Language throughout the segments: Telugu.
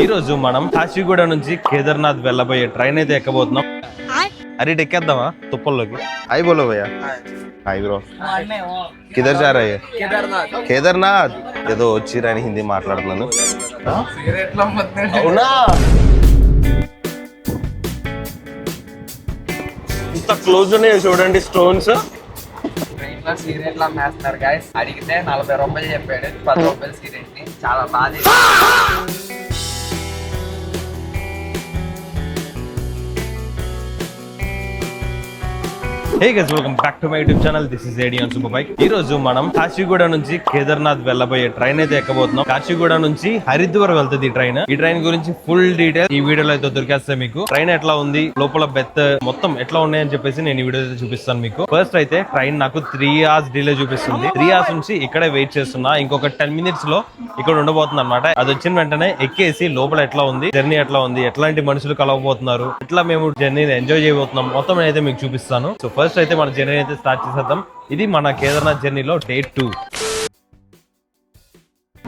ఈ రోజు మనం కాశీగూడ నుంచి కేదార్నాథ్ వెళ్ళబోయే ట్రైన్ అయితే ఎక్కబోతున్నాం. అరే ఎక్కేద్దామా తుప్పల్లోకి? హాయ్ బోలో భయ్యా. Hi bro. కిధర్ जा रहे हैं? కేదార్నాథ్. ఏదో వచ్చిరని హిందీ మాట్లాడుతున్నాను. అవునా? ఇంత క్లోజ్ ఉన్నాయి చూడండి స్టోన్స్. సిగరెట్లు అమ్మేస్తున్నారు గాయస్. అడిగితే 40 రూపాయలు చెప్పాడు, 10 రూపాయలు సిగరెట్ ని. చాలా బాధ. Hey guys, welcome back to my YouTube channel. This is AD on super bike. ఈ రోజు మనం కాశీగూడ నుంచి కేదార్నాథ్ వెళ్ళబోయే ట్రైన్ అయితే ఎక్కబోతున్నాం. కాశీగూడ నుంచి హరిద్వార్ వెళ్తుంది ఈ ట్రైన్. ఈ ట్రైన్ గురించి ఫుల్ డీటెయిల్ ఈ వీడియోలో అయితే దొరికేస్తాయి మీకు. ట్రైన్ ఎట్లా ఉంది, లోపల బెత్ మొత్తం ఎట్లా ఉన్నాయని చెప్పేసి నేను ఈ వీడియో అయితే చూపిస్తాను మీకు. ఫస్ట్ అయితే ట్రైన్ నాకు 3 hours డిలే చూపిస్తుంది. 3 hours నుంచి ఇక్కడే వెయిట్ చేస్తున్నా. ఇంకొక 10 minutes లో ఇక్కడ ఉండబోతుంది అనమాట. అది వచ్చిన వెంటనే ఎక్కేసి లోపల ఎట్లా ఉంది, జర్నీ ఎట్లా ఉంది, ఎట్లాంటి మనుషులు కలవబోతున్నారు, ఎట్లా మేము జర్నీని ఎంజాయ్ చేయబోతున్నాం మొత్తం అయితే మీకు చూపిస్తాను. సో ఫస్ట్ అయితే మన జర్నీ అయితే స్టార్ట్ చేసేద్దాం. ఇది మన కేదార్నాథ్ జర్నీలో డే 2.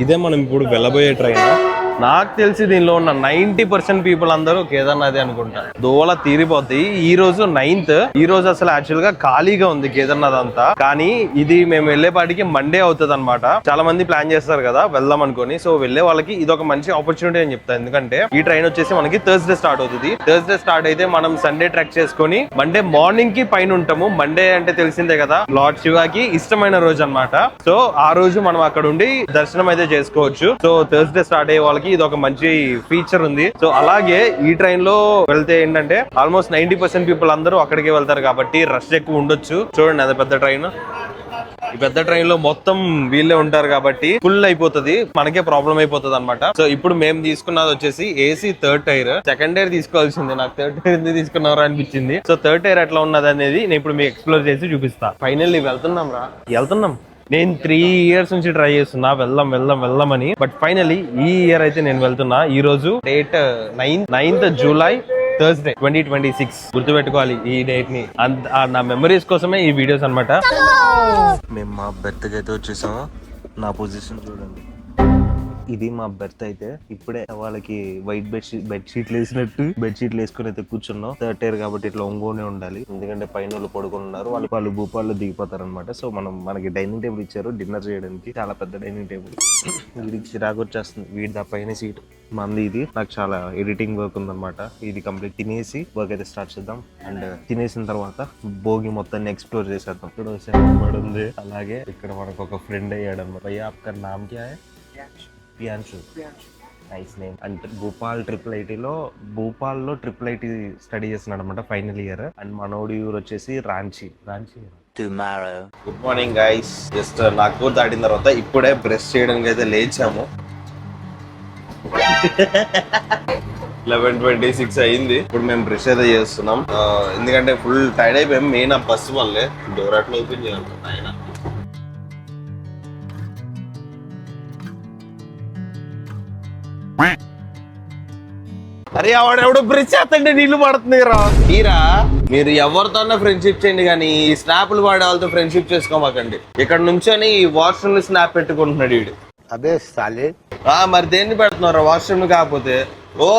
ఇదే మనం ఇప్పుడు వెళ్ళబోయే ట్రైన్. నాకు తెలిసి దీనిలో ఉన్న 90% పీపుల్ అందరూ కేదార్నాథ్ అనుకుంటారు. దోల తీరిపోతాయి. ఈ రోజు 9th. ఈ రోజు అసలు యాక్చువల్ గా ఖాళీగా ఉంది కేదార్నాథ్ అంతా. కానీ ఇది మేము వెళ్లేపాటికి మండే అవుతుంది అనమాట. చాలా మంది ప్లాన్ చేస్తారు కదా వెళ్దాం అనుకుని. సో వెళ్లే వాళ్ళకి ఇది ఒక మంచి ఆపర్చునిటీ అని చెప్తాను. ఎందుకంటే ఈ ట్రైన్ వచ్చేసి మనకి థర్స్డే స్టార్ట్ అవుతుంది. థర్స్డే స్టార్ట్ అయితే మనం సండే ట్రాక్ చేసుకుని మండే మార్నింగ్ కి పైన ఉంటాము. మండే అంటే తెలిసిందే కదా, లార్డ్ శివాకి ఇష్టమైన రోజు అనమాట. సో ఆ రోజు మనం అక్కడ ఉండి దర్శనం అయితే చేసుకోవచ్చు. సో థర్స్డే స్టార్ట్ అయ్యే వాళ్ళకి ఇది ఒక మంచి ఫీచర్ ఉంది. సో అలాగే ఈ ట్రైన్ లో వెళ్తే ఏంటంటే ఆల్మోస్ట్ 90% పీపుల్ అందరూ అక్కడికే వెళ్తారు కాబట్టి రష్ ఎక్కువ ఉండొచ్చు. చూడండి అది పెద్ద ట్రైన్. ఈ పెద్ద ట్రైన్ లో మొత్తం వీళ్ళే ఉంటారు కాబట్టి ఫుల్ అయిపోతుంది, మనకే ప్రాబ్లం అయిపోతుంది అనమాట. సో ఇప్పుడు మేము తీసుకున్నది వచ్చేసి AC third tyre. Second tyre తీసుకోవాల్సింది, నాకు థర్డ్ టైర్ ఎందుకు తీసుకున్నారా అనిపించింది. సో థర్డ్ టైర్ ఎట్లా ఉన్నది అనేది నేను ఇప్పుడు మీకు ఎక్స్ప్లోర్ చేసి చూపిస్తా. ఫైనల్లీ వెళ్తున్నాం. నేను 3 years నుంచి ట్రై చేస్తున్నా వెళ్దాం అని. బట్ ఫైనలీ ఈ ఇయర్ అయితే నేను వెళ్తున్నా. ఈ రోజు డేట్ 9th July థర్స్డే 2026. గుర్తుపెట్టుకోవాలి ఈ డేట్ ని. నా మెమరీస్ కోసమే ఈ వీడియోస్ అన్నమాట. మేము మా బెర్త్ అయితే వచ్చేసాము. నా పొజిషన్ చూడండి. ఇది మా బెర్త్ అయితే. ఇప్పుడే వాళ్ళకి వైట్ బెడ్షీట్లు వేసినట్టు బెడ్షీట్లు వేసుకుని అయితే కూర్చున్నాం. థర్డ్ టైర్ కాబట్టి ఇట్లా ఒంగోనే ఉండాలి, ఎందుకంటే పైన వాళ్ళు పడుకుని ఉన్నారు. వాళ్ళు భూపాల్లో దిగిపోతారు అనమాట. సో మనకి డైనింగ్ టేబుల్ ఇచ్చారు డిన్నర్ చేయడానికి. చాలా పెద్ద డైనింగ్ టేబుల్. వీడికి చిరాకు వచ్చేస్తుంది. వీడి పైన సీట్ మంది. ఇది నాకు చాలా ఎడిటింగ్ వర్క్ ఉందన్నమాట. ఇది కంప్లీట్ తినేసి వర్క్ అయితే స్టార్ట్ చేద్దాం. అండ్ తినేసిన తర్వాత భోగి మొత్తాన్ని ఎక్స్ప్లోర్ చేసేద్దాం. ఇక్కడ ఉంది. అలాగే ఇక్కడ మనకు ఒక ఫ్రెండ్ అయ్యాడు అనమాట. భయ్యా ఆప్కా నామ్ క్యా హై? Priyanshu. Nice name. And Bhopal భూపాల్లో IIIT స్టడీ చేస్తున్నాడు అనమాట, ఫైనల్ ఇయర్. అండ్ మనోడి ఊరు వచ్చేసి Ranchi. Good morning guys. Just నాకు దాటిన తర్వాత ఇప్పుడే బ్రష్ చేయడానికి అయితే లేచాము. 11:26 అయింది. ఇప్పుడు మేము బ్రష్ అయితే చేస్తున్నాం. ఎందుకంటే ఫుల్ టైర్డ్ అయిపోయాం. మెయిన్ ఆ బస్సు వల్లే. డోర్ అట్లా ఓపెన్ చేయాలి ఆయన. అరే ఆవిడెవడో బ్రిడ్జ్ చేస్తంటే నీళ్లు పడుతుంది రా. మీరు ఎవరితోన్నా ఫ్రెండ్షిప్ చేయండి, కానీ ఈ స్నాప్లు వాడే వాళ్ళతో ఫ్రెండ్షిప్ చేసుకోమాకండి. ఇక్కడ నుంచొని ఈ వాష్రూమ్ లో స్నాప్ పెట్టుకుంటున్నాడు వీడు. అదే సాలే. మరి దేన్ని పెడుతున్నారు వాష్రూమ్ కాకపోతే? ఓ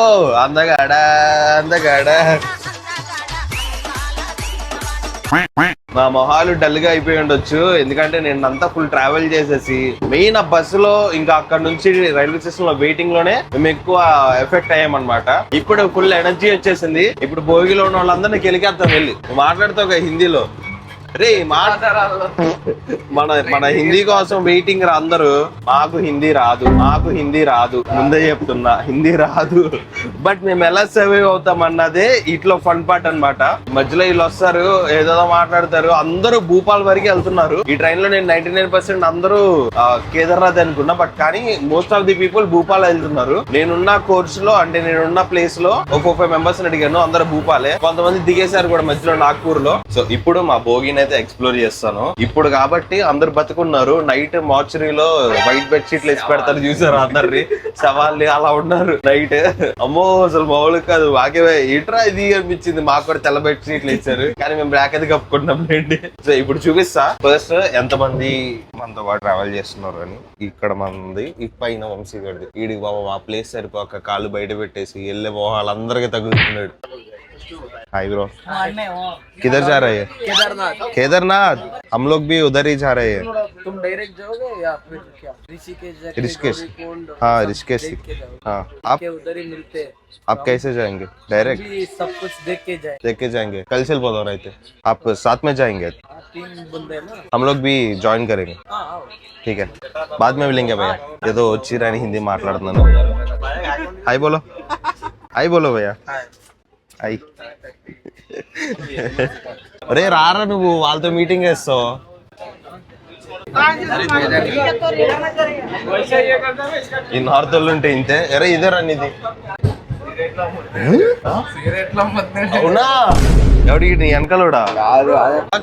అందగాడా. మా మొహాలు డల్ గా అయిపోయి ఉండొచ్చు, ఎందుకంటే నేను అంతా ఫుల్ ట్రావెల్ చేసేసి మెయిన్ ఆ బస్సులో ఇంకా అక్కడ నుంచి రైల్వే స్టేషన్ లో వెయిటింగ్ లోనే మేము ఎక్కువ ఎఫెక్ట్ అయ్యామన్నమాట. ఇప్పుడు ఫుల్ ఎనర్జీ వచ్చేసింది. ఇప్పుడు భోగిలో ఉన్న వాళ్ళందరినీ కెలికేద్దాం వెళ్ళి. మాట్లాడుతావు హిందీలో. రే మన హిందీ కోసం వెయిటింగ్ రా అందరూ. మాకు హిందీ రాదు ముందే చెప్తున్నా, హిందీ రాదు. బట్ మేము ఎలా సర్వైవ్ అవుతాం అన్నదే ఇట్లా ఫన్ పార్ట్ అన్నమాట. మధ్యలో వీళ్ళు వస్తారు, ఏదో మాట్లాడతారు. అందరూ భూపాల్ వరకు వెళ్తున్నారు. ఈ ట్రైన్ లో నేను 99% అందరూ కేదార్నాథ్ అనుకున్నా. బట్ కానీ most of the people Bhupal వెళ్తున్నారు. నేనున్న కోర్స్ లో, అంటే నేనున్న ప్లేస్ లో 4-5 members అడిగాను, అందరూ భూపాలే. కొంతమంది దిగేశారు కూడా మధ్యలో నాగ్పూర్ లో. సో ఇప్పుడు మా భోగిని ట్రైన్ అయితే ఎక్స్ప్లోర్ చేస్తాను ఇప్పుడు కాబట్టి అందరు బతుకున్నారు. నైట్ మార్చరీలో వైట్ బెడ్ షీట్లు వేసి పెడతారు చూసారు అందరిని, సవాళ్ళు అలా ఉన్నారు నైట్. అమ్మో అసలు మామూలు కాదు. మాకే ఏంట్రా ఇది అనిపించింది. మాకు కూడా తెల్ల బెడ్ షీట్లు ఇచ్చారు కానీ మేము బ్లాక్ అయితే కప్పుకుంటున్నాం రండి. సో ఇప్పుడు చూపిస్తా ఫస్ట్ ఎంత మంది మనతో పాటు ట్రావెల్ చేస్తున్నారు అని. ఇక్కడ మంది ఈ పైన వంశీ గడిది ఈడికి బాబా మా ప్లేస్ సరిపోక కాళ్ళు బయట పెట్టేసి వెళ్ళే మొహాలందరికీ తగులుతున్నాడు. हाय ब्रो, किधर जा रहे हैं? केदारनाथ। केदारनाथ हम लोग भी उधर ही जा रहे हैं। तुम डायरेक्ट जाओगे या फिर क्या? ऋषिकेश। ऋषिकेश, हाँ ऋषिकेश, हाँ। आप उधर ही मिलते हैं। आप कैसे जाएंगे? डायरेक्ट सब कुछ देख के जाएंगे। कल से बोल रहे थे आप साथ में जाएंगे? 3 बंदे ना। हम लोग भी ज्वाइन करेंगे। ठीक है, बाद में मिलेंगे भैया। ये तो चिरानी हिंदी మాట్లాడుతున్నాను. हाय बोलो, हाय बोलो भैया। हाय అరే రారా నువ్వు వాళ్ళతో మీటింగ్ చేస్తావు. ఈ నార్త్ వాళ్ళు ఉంటే ఇంతే. అరే ఇదే రండి ఇది. అవునా ఎవడి నీ వెనకాలడా?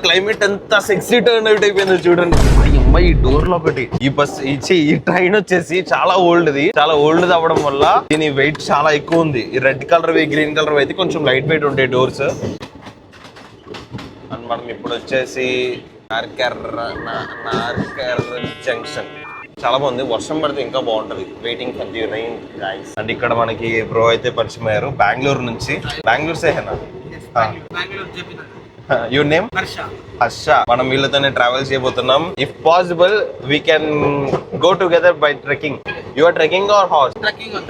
క్లైమేట్ ఎంత సెక్సీ టర్న్ అవుట్ అయిపోయిందో చూడండి. అమ్మాయి ఈ డోర్ లో ఒకటి ఈ బస్ ఇచ్చి ఈ ట్రైన్ వచ్చేసి చాలా ఓల్డ్ అవ్వడం వల్ల దీని వెయిట్ చాలా ఎక్కువ ఉంది. ఈ రెడ్ కలర్ గ్రీన్ కలర్ అయితే కొంచెం లైట్ వెయిట్ ఉంటాయి డోర్స్. అండ్ మనం ఇప్పుడు వచ్చేసి నార్కర్ జంక్షన్. చాలా బాగుంది. వర్షం పడితే ఇంకా బాగుంటది. Waiting for the rain guys. And ఇక్కడ మనకి బ్రో అయితే పరిచయం అయ్యారు బెంగళూరు నుంచి. బెంగళూరు సేహేనా? Your name? హర్ష. మనం వీళ్ళతోనే ట్రావెల్ చేయబోతున్నాం. If possible we can go together by trekking. You are trekking or horse?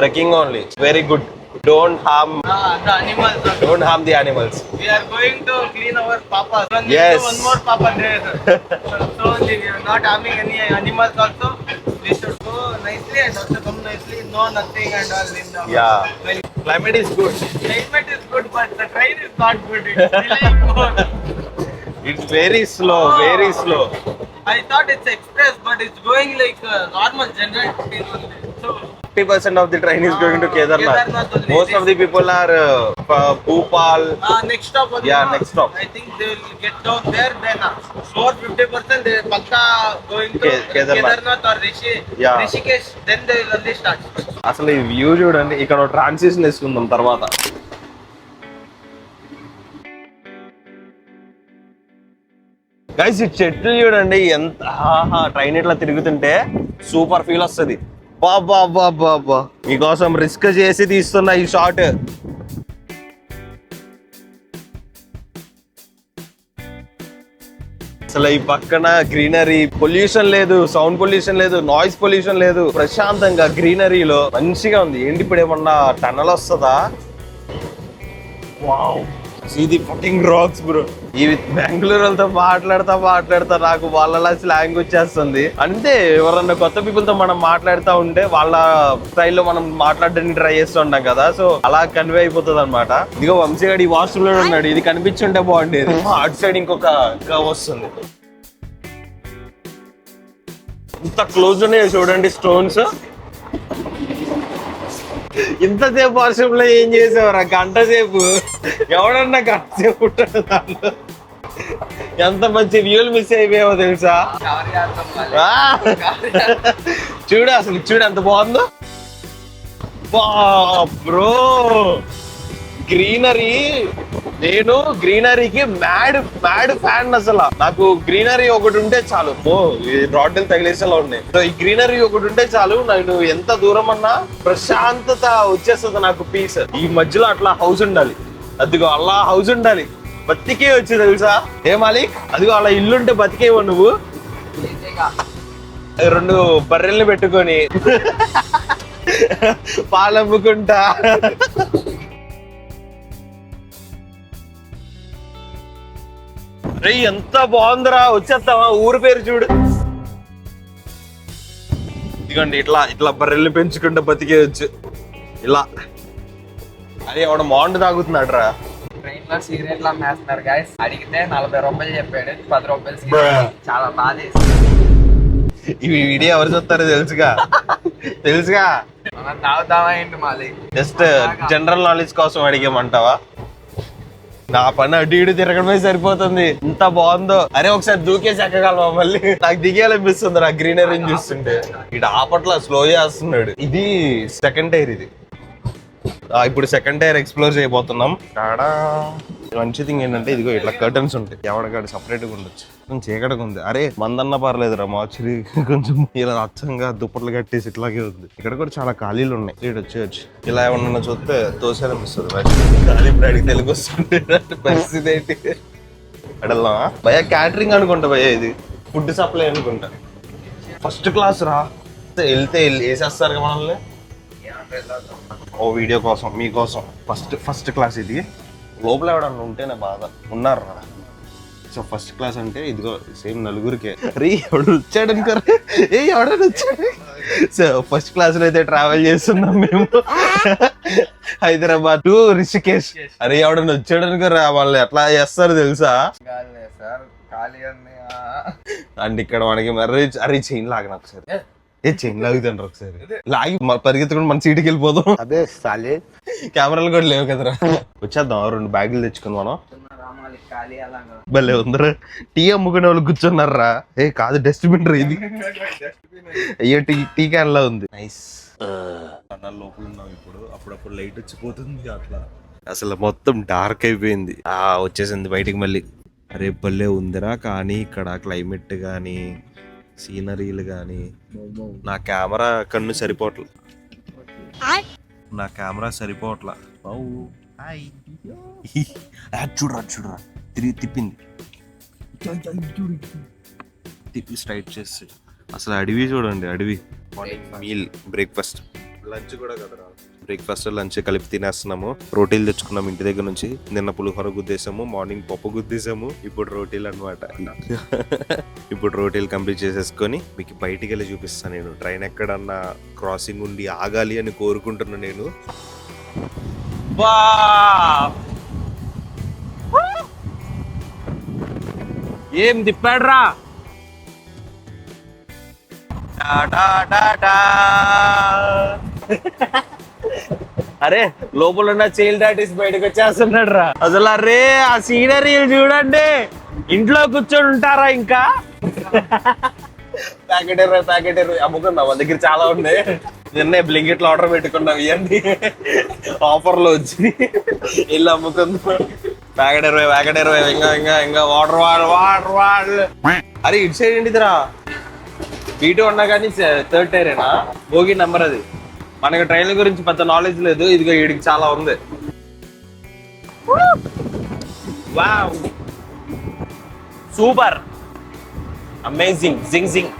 Trekking only. Very good. Don't harm the animals. Don't harm the animals. We are going to clean our papas. Yes. One more papa there. So we are not harming any animals also. We should go nicely and also come nicely. No nothing and all. Yeah. Climate is good. Climate is good, but the train is not good. It's delaying more. It's very slow. Very slow. I thought it's express, but it's going like normal general train only. So 50% of the train is going to Kedarnath. Most of the people are Bhopal. Next stop. Yeah, next stop. I think they will get down there. Then for 50% they pakka going to Kedarnath or Rishikesh. Then they will only start. అసలు ఈ వ్యూ చూడండి. ఇక్కడ ట్రాన్సిషన్ వేసుకుందాం తర్వాత. గైస్ ఈ చెట్లు చూడండి ఎంత ట్రైన్ ఇట్లా తిరుగుతుంటే సూపర్ ఫీల్ వస్తుంది. బాబా మీకోసం రిస్క్ చేసి తీస్తున్నా ఈ షాట్. అసలు ఈ పక్కన గ్రీనరీ, పొల్యూషన్ లేదు, సౌండ్ పొల్యూషన్ లేదు, నాయిస్ పొల్యూషన్ లేదు. ప్రశాంతంగా గ్రీనరీలో మంచిగా ఉంది. ఏంటి ఇప్పుడు ఏమన్నా టన్నల్ వస్తుందా? Wow, see the fucking rocks bro. ఈ బెంగళూరు వాళ్ళతో మాట్లాడతా నాకు వాళ్ళ స్లాంగ్ వచ్చేస్తుంది. అంటే ఎవరన్నా కొత్త పీపుల్ తో మనం మాట్లాడుతూ ఉంటే వాళ్ళ స్టైల్లో మనం మాట్లాడడానికి ట్రై చేస్తూ ఉంటాం కదా. సో అలా కన్వే అయిపోతుంది అనమాట. ఇదిగో వంశీగాడు ఈ వాష్రూమ్ లో ఉన్నాడు. ఇది కనిపించుంటే బాగుండేది. అటు సైడ్ ఇంకొక కవ్ వస్తుంది. ఇంత క్లోజ్ ఉన్నాయి చూడండి స్టోన్స్. ఇంతసేపు వర్షంలో ఏం చేసేవారా? గంట సేపు. ఎవడన్నా గంట సేపు ఉంటాడు దాంట్లో. ఎంత మంచి వ్యూలు మిస్ అయిపోయావో తెలుసా? చూడు అసలు చూడు ఎంత బాగుందో బ్రో. గ్రీనరీ, నేను గ్రీనరీకి మ్యాడ్ ఫ్యాన్. అసలు నాకు గ్రీనరీ ఒకటి ఉంటే చాలు. రాడ్లు తగిలేసేలా ఉన్నాయి. సో ఈ గ్రీనరీ ఒకటి ఉంటే చాలు. నేను ఎంత దూరం అన్నా ప్రశాంతత వచ్చేస్తుంది నాకు. పీస్. ఈ మధ్యలో అట్లా హౌస్ ఉండాలి. అదిగో అలా హౌస్ ఉండాలి. బతికే వచ్చి తెలుసా ఏ మాలిక్? అదిగో అలా ఇల్లుంటే బతికేవో నువ్వు. 2 బర్రెల్ని పెట్టుకొని పాలమ్ముకుంటా. రే ఎంత బాగుందిరా. వచ్చేస్తావా? ఊరు పేరు చూడు. ఇదిగోండి ఇట్లా బర్రెల్ని పెంచుకుంటా బతికేయచ్చు ఇలా. అరే ఎవడ మాండ్ తాగుతున్నాడు రా. ట్రైన్ లో సిగరెట్లు అమ్మేస్తున్నారు గాయస్. అడిగితే 40 రూపాయలు చెప్పాడు. 10 రూపాయలు సిగరెట్. చాలా బాధ. ఈ వీడియో ఎవరు చూస్తారో తెలుసుగా. మనం తాగుతామా ఏంటి మాలి? జస్ట్ జనరల్ నాలెడ్జ్ కోసం అడిగామంటావా? నా పని అటు ఇటు తిరగడమే సరిపోతుంది. ఇంత బాగుందో. అరే ఒకసారి దూకేసి ఎక్కగలవా మళ్ళీ? నాకు దిగేయాలనిపిస్తుంది ఆ గ్రీనరీని చూస్తుంటే. ఇటు ఆపట్ల స్లో చేస్తున్నాడు. ఇది సెకండ్ టైర్ ఇది. ఇప్పుడు సెకండ్ టైర్ ఎక్స్ప్లోర్ చేయబోతున్నాం. మంచి థింగ్ ఏంటంటే ఇదిగో ఇట్లా కర్టన్స్ ఉంటాయి. ఎవరికాడు సపరేట్ గా ఉండొచ్చు. కొంచెం చీకటిగా ఉంది. అరే మందన్న పర్లేదురా మాచురి కొంచెం ఇలా అచ్చంగా దుప్పట్లు కట్టేసి ఇట్లాగే ఉంది. ఇక్కడ కూడా చాలా ఖాళీలు ఉన్నాయి. ఇక్కడ వచ్చేయచ్చు. ఇలా ఏమన్నా చూస్తే తోసేదనిపిస్తుంది. ఇప్పుడు తెలుగు వస్తుంది పరిస్థితి ఏంటి? అడల్లా భయ క్యాటరింగ్ అనుకుంటా భయ. ఇది ఫుడ్ సప్లై అనుకుంటా. ఫస్ట్ క్లాస్ రా. వెళ్తే వేసేస్తారు మనల్ని. ఓ వీడియో కోసం మీకోసం ఫస్ట్ క్లాస్ ఇది. లోపల ఎవడన్నా ఉంటేనే బాధ. ఉన్నారు రా. సో ఫస్ట్ క్లాస్ అంటే ఇదిగో సేమ్ నలుగురికే. రీ ఎవడు వచ్చాడు అనుకోరు. ఎవడని వచ్చాడు. సో ఫస్ట్ క్లాస్ లో అయితే ట్రావెల్ చేస్తున్నాం మేము హైదరాబాద్ టు రిషికేష్. అరే ఎవడని వచ్చాడు అనుకోరా. వాళ్ళు ఎట్లా చేస్తారు తెలుసా? అంటే ఇక్కడ మనకి మర్రి అరే చైన్ లాగిన ఒకసారి. చైన్ లాగుతాండ్రు ఒకసారి. లాగి పరిగెత్తుకుంటే మన సీటుకి వెళ్ళిపోదాం. అదే సాలే కెమెరాలు కూడా లేవు కదరా. వచ్చేద్దాం. 2 బ్యాగులు తెచ్చుకుని మనం. భలే ఉందరా. టీ అమ్ముకునే వాళ్ళు కూర్చున్నారా. కాదు డస్ట్బిన్ రా ఇది. అయ్యో టీ క్యాన్ లా ఉంది. నైస్. లోపల ఉన్నాం ఇప్పుడు. అప్పుడప్పుడు లైట్ వచ్చిపోతుంది అట్లా. అసలు మొత్తం డార్క్ అయిపోయింది. వచ్చేసింది బయటికి మళ్ళీ. అరే భలే ఉందిరా. కానీ ఇక్కడ క్లైమేట్ కానీ సీనరీలు కానీ నా కెమెరా కన్ను సరిపోవట్లా. చూడరా తిప్పింది. తిప్పి స్ట్రైట్ చేసి అసలు అడవి చూడండి. అడవి. మార్నింగ్ మీల్ బ్రేక్ఫాస్ట్ లంచ్ కూడా కదరా. బ్రేక్ఫాస్ట్ లంచ్ కలిపి తినేస్తున్నాము. రోటీలు తెచ్చుకున్నాము ఇంటి దగ్గర నుంచి. నిన్న పులిహోర గుద్దేశాము. మార్నింగ్ పప్పు గుద్దేశాము. ఇప్పుడు రోటీలు అనమాట. ఇప్పుడు రోటీలు కంప్లీట్ చేసేసుకొని మీకు బయటికి వెళ్ళి చూపిస్తాను. నేను ట్రైన్ ఎక్కడన్నా క్రాసింగ్ ఉండి ఆగాలి అని కోరుకుంటున్నా నేను. ఏం తిప్పాడ్రా. అరే లోపల ఉన్న చైల్డ్ ఆర్టిస్ట్ బయటకు వచ్చేస్తున్నాడు రా. అసలు అరే ఆ సీనరీలు చూడండి. ఇంట్లో కూర్చొని ఉంటారా ఇంకా? ప్యాకెట్ అమ్ముకున్నాం. మన దగ్గర చాలా ఉన్నాయి. నిన్నే బ్లింకెట్ లో ఆర్డర్ పెట్టుకున్నాం. ఇవన్నీ ఆఫర్ లో వచ్చి వెళ్ళి అమ్ముకుందాం. ప్యాకెట్ 20 ఇంకా వాటర్. అరే ఇటు సైడ్ ఏంటిదిరా? వీటి ఉన్నా కానీ 3rd టైరేనా? భోగి నంబర్ అది. మనకి ట్రైన్ల గురించి పెద్ద నాలెడ్జ్ లేదు. ఇదిగో వీడికి చాలా ఉంది. వావ్ సూపర్ అమేజింగ్ జింగ్.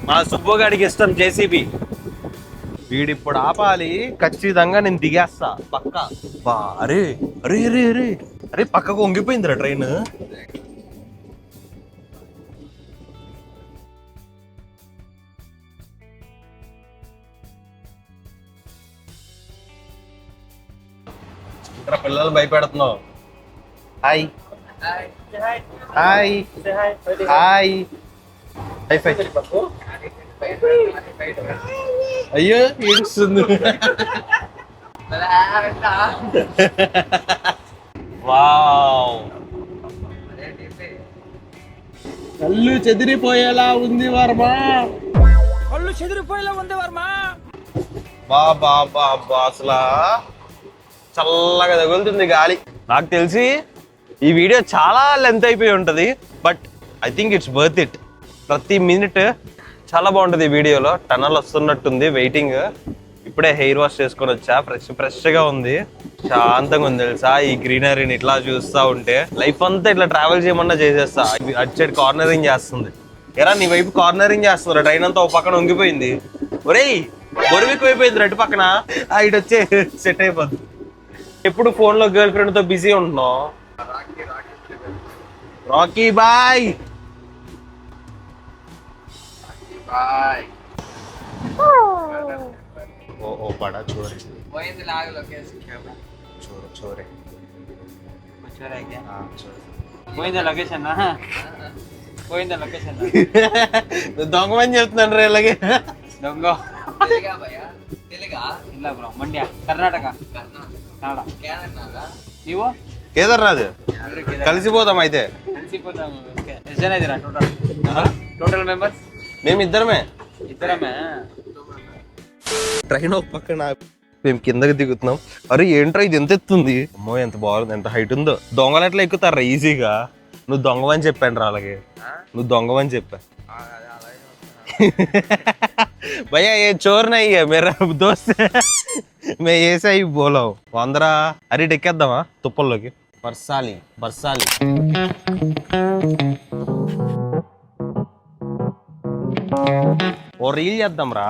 మా సుబ్బగాడికి ఇష్టం జేసీబీ. వీడిప్పుడు ఆపాలి. ఖచ్చితంగా నేను దిగేస్తా పక్క. అరే అరే అరే అరే అరే పక్కకు వంగిపోయిందిరా ట్రైన్. పిల్లలు భయపెడుతున్నావు. Hi hi hi. అయ్యో ఏడుస్తుంది. వావ్ కళ్ళు చెదిరిపోయేలా ఉంది వర్మ. బా అసలు చల్లగా తగులుతుంది గాలి. నాకు తెలిసి ఈ వీడియో చాలా లెంత్ అయిపోయి ఉంటుంది. But I think it's worth it. ప్రతి మినిట్ చాలా బాగుంటుంది ఈ వీడియోలో. టనల్ వస్తున్నట్టుంది. వెయిటింగ్. ఇప్పుడే హెయిర్ వాష్ చేసుకొని వచ్చా. ఫ్రెష్గా ఉంది. శాంతంగా ఉంది తెలుసా. ఈ గ్రీనరీని ఇట్లా చూస్తూ ఉంటే లైఫ్ అంతా ఇట్లా ట్రావెల్ చేయమన్నా చేసేస్తా. అటు సైడ్ కార్నరింగ్ చేస్తుంది. ఎరా నీ వైపు కార్నరింగ్ చేస్తున్నారు. ట్రైన్ అంతా ఒక పక్కన ఉంగిపోయింది. ఒరేయ్ బొరువికి అయిపోయింది రెడ్డి పక్కన. ఇటు వచ్చే సెట్ అయిపోద్ది. ఎప్పుడు ఫోన్ లో గర్ల్ ఫ్రెండ్ తో బిజీ ఉంటున్నావు. రాకీ బాయ్. ఓ బడా చోరే చోరే దొంగమని చెప్తున్నాను రే. ఇలాగే దొంగ కర్ణాటక ನೀವು కేదార్నాథ్ కలిసిపోదాం అయితే. కలిసిపోతాము. ಎಷ್ಟು ಜನ ಇದ್ದೀರಾ ಟೋಟಲ್ మెంబర్స్? మేము ఇద్దరమే. ఇద్దరమే. ట్రైన్ ఒక పక్కన మేము కిందకి దిగుతున్నాం. అరే ఏంట్రా ఇది ఎంత ఎత్తుంది, అమ్మో ఎంత బాగుంది, ఎంత హైట్ ఉందో. దొంగలు ఎట్లా ఎక్కుతారా ఈజీగా? నువ్వు దొంగవని చెప్పాను రా, అలాగే నువ్వు దొంగవని చెప్పా. భయ్యా ఏ చోర్ నహీ హై మేరా దోస్త్ మే ఏసే హీ బోలా హూ. వందరా అరే ఎక్కేద్దామా తుప్పల్లోకి? బర్సాలి బర్సాలి. ఓ రీల్ చేద్దాం రా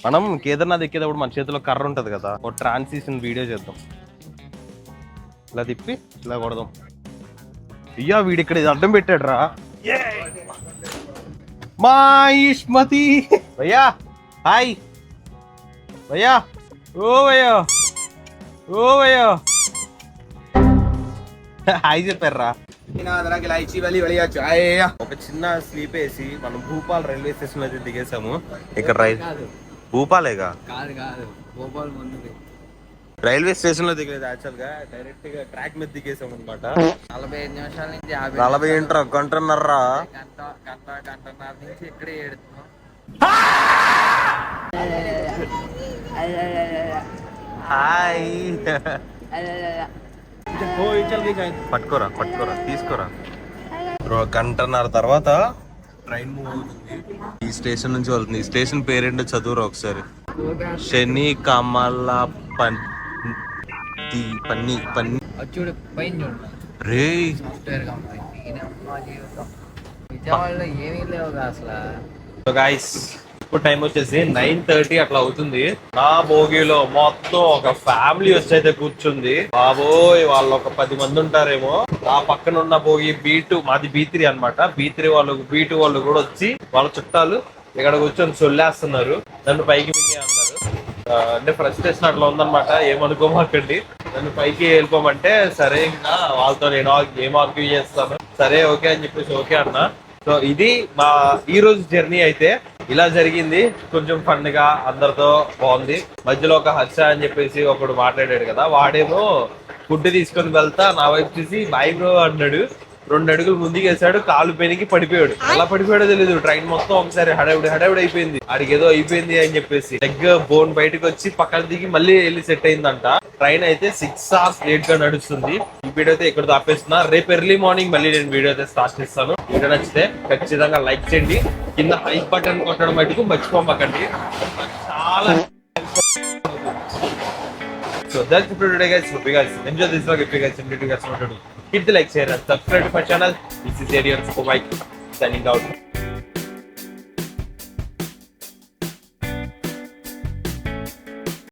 మనం. కేదార్నాథ్ ఎక్కేటప్పుడు మన చేతిలో కర్ర ఉంటది కదా, ఓ ట్రాన్సిషన్ వీడియో చేద్దాం. ఇలా తిప్పి ఇలా కొడదాం. అయ్యా వీడి ఇక్కడ ఇది అడ్డం పెట్టాడు రా. మాయిష్మతి భయ్యా హాయ్ భయ్యా. ఓ భయ్యా ఓ భయ్యా హాయ్ చెప్పారా. ఒక చిన్న స్లీప్ వేసి మనం భూపాల్ రైల్వే స్టేషన్ అయితే దిగేసాము. ఇక్కడ భూపాలేగా కాదు కాదు, భోపాల్ ముందు రైల్వే స్టేషన్ లో దిగలేదు, యాక్చువల్ గా డైరెక్ట్ గా ట్రాక్ మీద దిగేసాం అనమాట. 45 నిమిషాల నుంచి 40 ఏంట్రా గంటన్నర్రా. గంటన్నర నుంచి ఇక్కడే ఏడుతున్నాం. హాయ్ పట్టుకోరా పట్టుకోరా తీసుకోరా. గంటన్నర తర్వాత ట్రైన్ మూవ్ అవుతుంది. ఈ స్టేషన్ నుంచి వెళ్తుంది. ఈ స్టేషన్ పేరేంటో చదువురా ఒకసారి. శని కమల పన్ని పన్ని చూడు పైన చూడు రే. సాఫ్ట్వేర్ కంపెనీ జీవితం విజయవాడలో ఏమీ లేవు అసలు. సో గైస్ ఇప్పుడు టైం వచ్చేసి 9:30 అట్లా అవుతుంది. నా భోగిలో మొత్తం ఒక ఫ్యామిలీ వచ్చి అయితే కూర్చుంది. బాబోయ్ వాళ్ళు ఒక 10 మంది ఉంటారేమో. ఆ పక్కన ఉన్న భోగి B2, మాది B3 అనమాట. B3 వాళ్ళు B2 వాళ్ళు కూడా వచ్చి వాళ్ళ చుట్టాలు ఇక్కడ కూర్చొని సొల్లేస్తున్నారు. నన్ను పైకి మింగి అన్నారు. అంటే ఫ్రస్ట్రేషన్ అట్లా ఉందన్నమాట. ఏమనుకోమాకండి. నన్ను పైకి వెళ్ళిపోమంటే సరే ఇంకా వాళ్ళతో నేను ఏం ఆర్గ్యూ చేస్తాను. సరే ఓకే అని చెప్పేసి ఓకే అన్నా. సో ఇది మా ఈ రోజు జర్నీ అయితే ఇలా జరిగింది. కొంచెం ఫన్ గా అందరితో బాగుంది. మధ్యలో ఒక హర్ష అని చెప్పేసి ఒకడు మాట్లాడాడు కదా, వాడేమో ఫుడ్ తీసుకొని వెళ్తా నా వైపు చూసి బాయ్ బ్రో అన్నాడు. 2 అడుగులు ముందుకు వేసాడు, కాలు పెనికి పడిపోయాడు. ఎలా పడిపోయాడో తెలియదు. ట్రైన్ మొత్తం ఒకసారి హడావిడి అయిపోయింది. ఆడికి ఏదో అయిపోయింది అని చెప్పేసి లెగ్ బోన్ బయటకు వచ్చి పక్కన దిగి మళ్ళీ వెళ్ళి సెట్ అయిందంట. ట్రైన్ అయితే 6 hours లేట్ గా నడుస్తుంది. ఈ వీడియో అయితే ఇక్కడ ఆపేస్తున్నా. రేపు ఎర్లీ మార్నింగ్ మళ్ళీ నేను వీడియో అయితే స్టార్ట్ చేస్తాను. వీడియో నచ్చితే ఖచ్చితంగా లైక్ చేయండి. కింద హైప్ బటన్ కొట్టడం మటుకు మర్చిపోమాకండి. చాలా So that's it for today guys. Hope you guys enjoy this vlog. If you guys enjoyed, hit the like, share and subscribe to my channel. This is Arian Mike signing out.